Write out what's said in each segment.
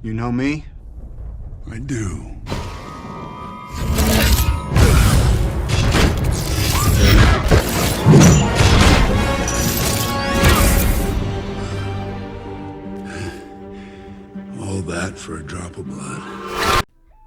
You know me? I do. All that for a drop of blood.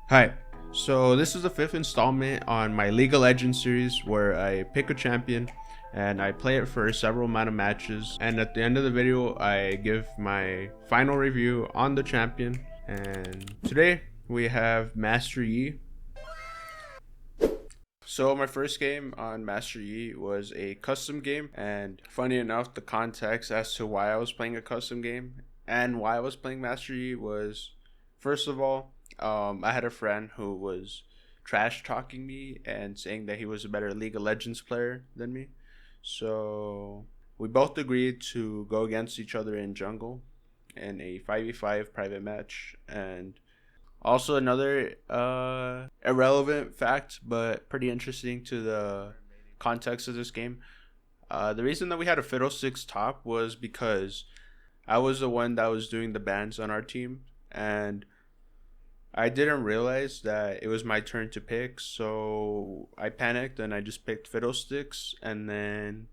Hi, so this is the 5th installment on my League of Legends series where I pick a champion and I play it for several amount of matches, and at the end of the video I give my final review on the champion. And today we have Master Yi. So my first game on Master Yi was a custom game, and funny enough, the context as to why I was playing a custom game and why I was playing Master Yi was, first of all, I had a friend who was trash talking me and saying that he was a better League of Legends player than me. So we both agreed to go against each other in jungle in a 5v5 private match. And also another irrelevant fact, but pretty interesting to the context of this game. The reason that we had a Fiddlesticks top was because I was the one that was doing the bans on our team, and I didn't realize that it was my turn to pick, so I panicked and I just picked Fiddlesticks, and then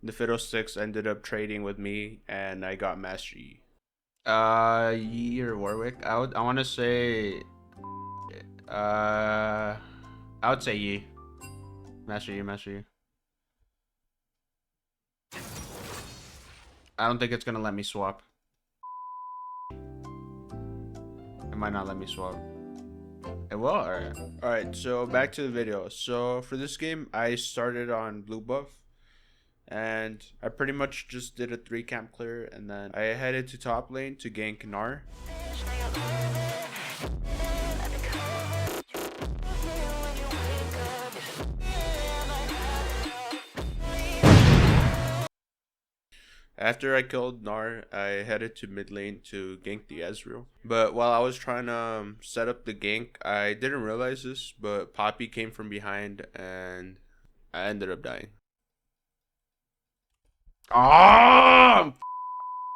the Fiddlesticks ended up trading with me and I got Master Yi. Yi or Warwick? I want to say I would say Yi. Master Yi. I don't think it's gonna let me swap. It might not let me swap. It will? Alright, so back to the video. So for this game, I started on blue buff, and I pretty much just did a 3 camp clear, and then I headed to top lane to gank Gnar. After I killed Gnar, I headed to mid lane to gank the Ezreal. But while I was trying to set up the gank, I didn't realize this, but Poppy came from behind and I ended up dying. Oh! I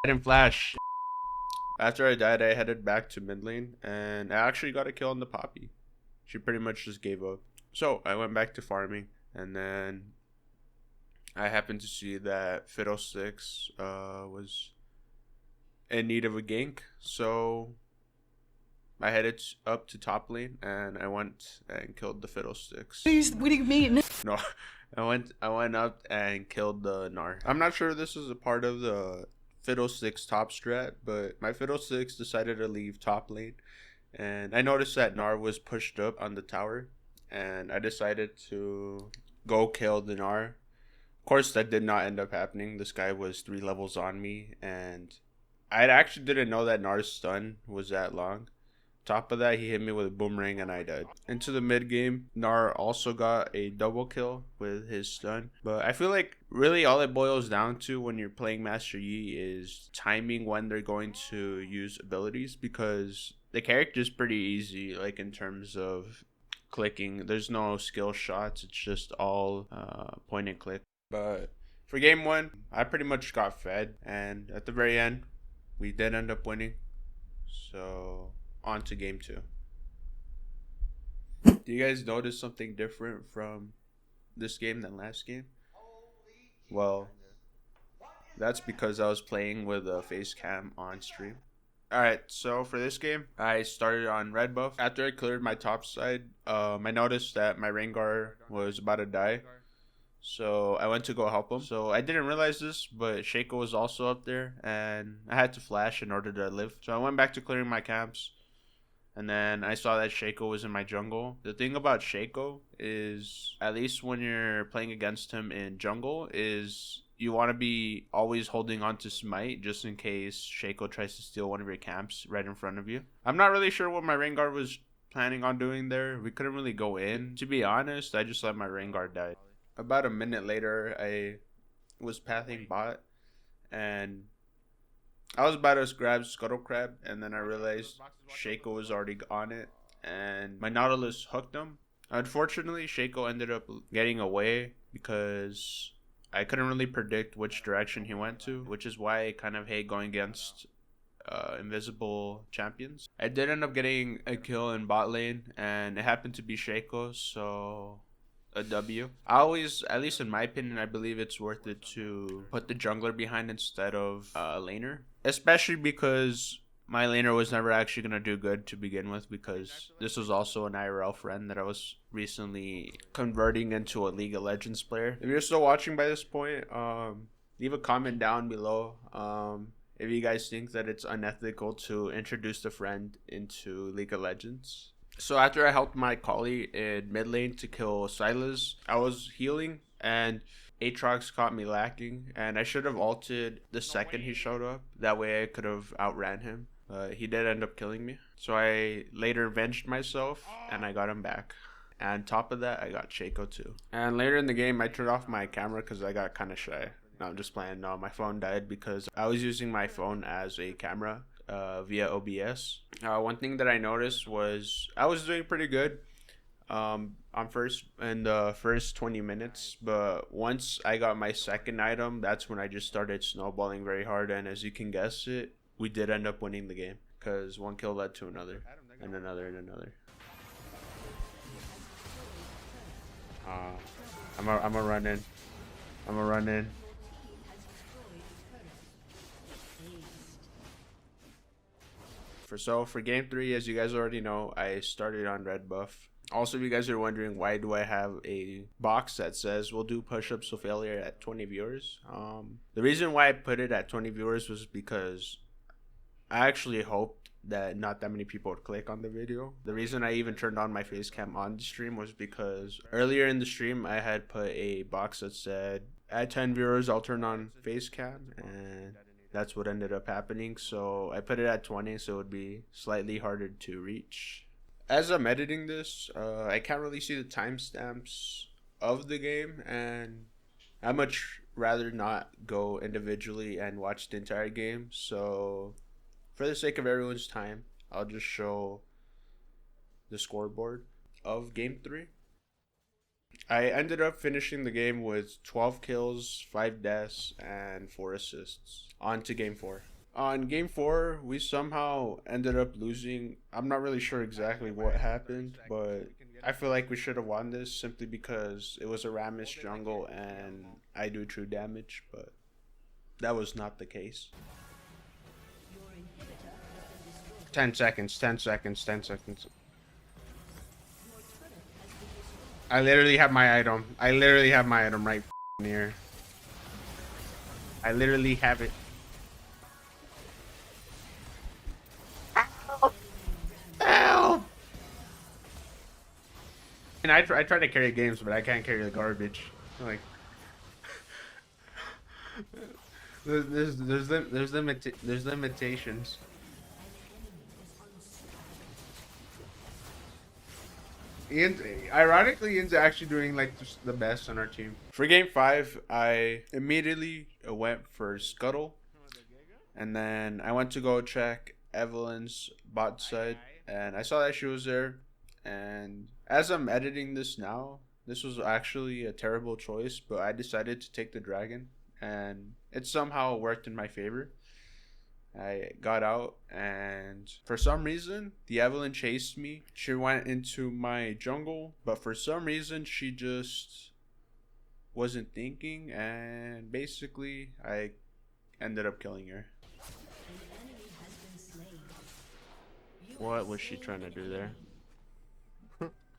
didn't flash. After I died, I headed back to mid lane and I actually got a kill on the Poppy. She pretty much just gave up. So I went back to farming, and then I happened to see that Fiddlesticks was in need of a gank, so I headed up to top lane and I went and killed the Fiddlesticks. What do you mean? No, I went up and killed the Gnar. I'm not sure this is a part of the Fiddlesticks top strat, but my Fiddlesticks decided to leave top lane, and I noticed that Gnar was pushed up on the tower, and I decided to go kill the Gnar. Of course, that did not end up happening. This guy was 3 levels on me, and I actually didn't know that Gnar's stun was that long. Top of that, he hit me with a boomerang and I died. Into the mid game, Gnar also got a double kill with his stun. But I feel like really all it boils down to when you're playing Master Yi is timing when they're going to use abilities, because the character is pretty easy, like in terms of clicking. There's no skill shots, it's just all point and click. But for game 1, I pretty much got fed, and at the very end, we did end up winning. So on to game 2. Do you guys notice something different from this game than last game? Well, that's because I was playing with a face cam on stream. Alright, so for this game, I started on red buff. After I cleared my top side, I noticed that my Rengar was about to die. So I went to go help him. So I didn't realize this, but Shaco was also up there, and I had to flash in order to live. So I went back to clearing my camps, and then I saw that Shaco was in my jungle. The thing about Shaco is, at least when you're playing against him in jungle, is you want to be always holding on to Smite just in case Shaco tries to steal one of your camps right in front of you. I'm not really sure what my Rengar was planning on doing there. We couldn't really go in. To be honest, I just let my Rengar die. About a minute later, I was pathing bot, and I was about to grab Scuttle Crab, and then I realized Shaco was already on it, and my Nautilus hooked him. Unfortunately, Shaco ended up getting away because I couldn't really predict which direction he went to, which is why I kind of hate going against invisible champions. I did end up getting a kill in bot lane, and it happened to be Shaco, so a W. I always, at least in my opinion, I believe it's worth it to put the jungler behind instead of a laner, especially because my laner was never actually going to do good to begin with, because this was also an IRL friend that I was recently converting into a League of Legends player. If you're still watching by this point, leave a comment down below if you guys think that it's unethical to introduce a friend into League of Legends. So after I helped my Kali in mid lane to kill Sylas, I was healing and Aatrox caught me lacking, and I should have ulted the second he showed up. That way I could have outran him. He did end up killing me. So I later avenged myself and I got him back. And on top of that, I got Shaco too. And later in the game, I turned off my camera because I got kind of shy. No, I'm just playing. No, my phone died because I was using my phone as a camera via OBS. One thing that I noticed was I was doing pretty good on the first 20 minutes, but once I got my second item, that's when I just started snowballing very hard, and as you can guess it, we did end up winning the game because one kill led to another and another and another. I'm a run in. I'm a run in. For game 3, as you guys already know, I started on red buff. Also, if you guys are wondering why do I have a box that says we'll do push-ups with failure at 20 viewers, the reason why I put it at 20 viewers was because I actually hoped that not that many people would click on the video. The reason I even turned on my face cam on the stream was because earlier in the stream I had put a box that said at 10 viewers I'll turn on face cam, and that's what ended up happening. So I put it at 20 so it would be slightly harder to reach. As I'm editing this, I can't really see the timestamps of the game, and I much rather not go individually and watch the entire game. So for the sake of everyone's time, I'll just show the scoreboard of game 3. I ended up finishing the game with 12 kills, 5 deaths, and 4 assists. On to game 4. On game 4, we somehow ended up losing. I'm not really sure exactly what happened, but I feel like we should have won this simply because it was a Rammus jungle and I do true damage, but that was not the case. 10 seconds, 10 seconds, 10 seconds. I literally have my item. I literally have my item right here. I literally have it. Help! Help! And I try to carry games, but I can't carry the garbage. Like, there's limitations. Ironically, Ian's actually doing like the best on our team. For game 5, I immediately went for Scuttle, and then I went to go check Evelyn's bot side, and I saw that she was there. And as I'm editing this now, this was actually a terrible choice, but I decided to take the dragon, and it somehow worked in my favor. I got out, and for some reason the Evelyn chased me. She went into my jungle, but for some reason she just wasn't thinking, and basically I ended up killing her. What was she trying to do there?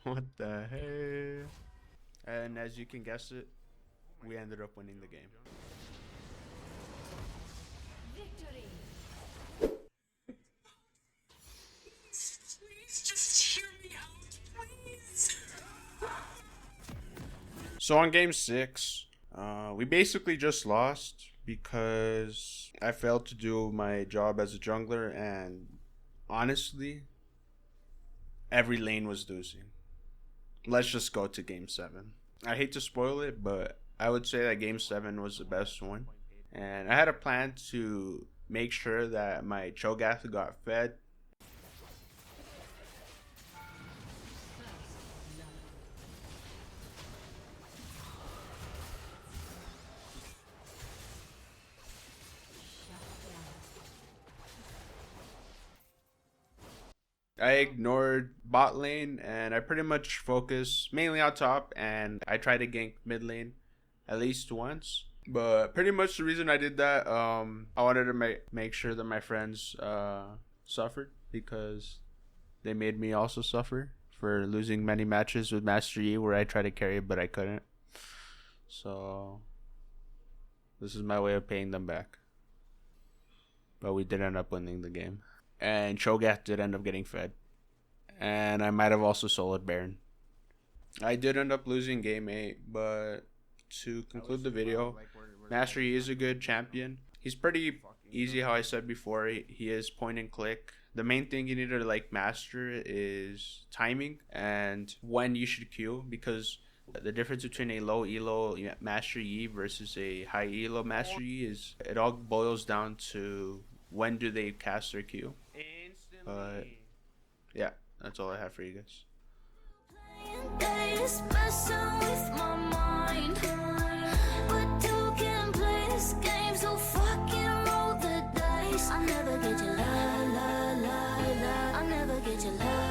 What the heck? And as you can guess it, we ended up winning the game. So on game 6, we basically just lost because I failed to do my job as a jungler, and honestly, every lane was losing. Let's just go to game 7. I hate to spoil it, but I would say that game 7 was the best one. And I had a plan to make sure that my Cho'Gath got fed. I ignored bot lane and I pretty much focus mainly on top, and I try to gank mid lane at least once. But pretty much the reason I did that, I wanted to make sure that my friends suffered, because they made me also suffer for losing many matches with Master Yi where I tried to carry but I couldn't. So this is my way of paying them back. But we did end up winning the game. And Cho'Gath did end up getting fed. And I might have also soloed Baron. I did end up losing game 8, but to conclude the video, Master Yi is a good champion. He's pretty easy, how I said before. He is point and click. The main thing you need to master is timing and when you should Q, because the difference between a low elo Master Yi versus a high elo Master Yi is it all boils down to when do they cast their Q. But yeah, that's all I have for you guys. I never get your love.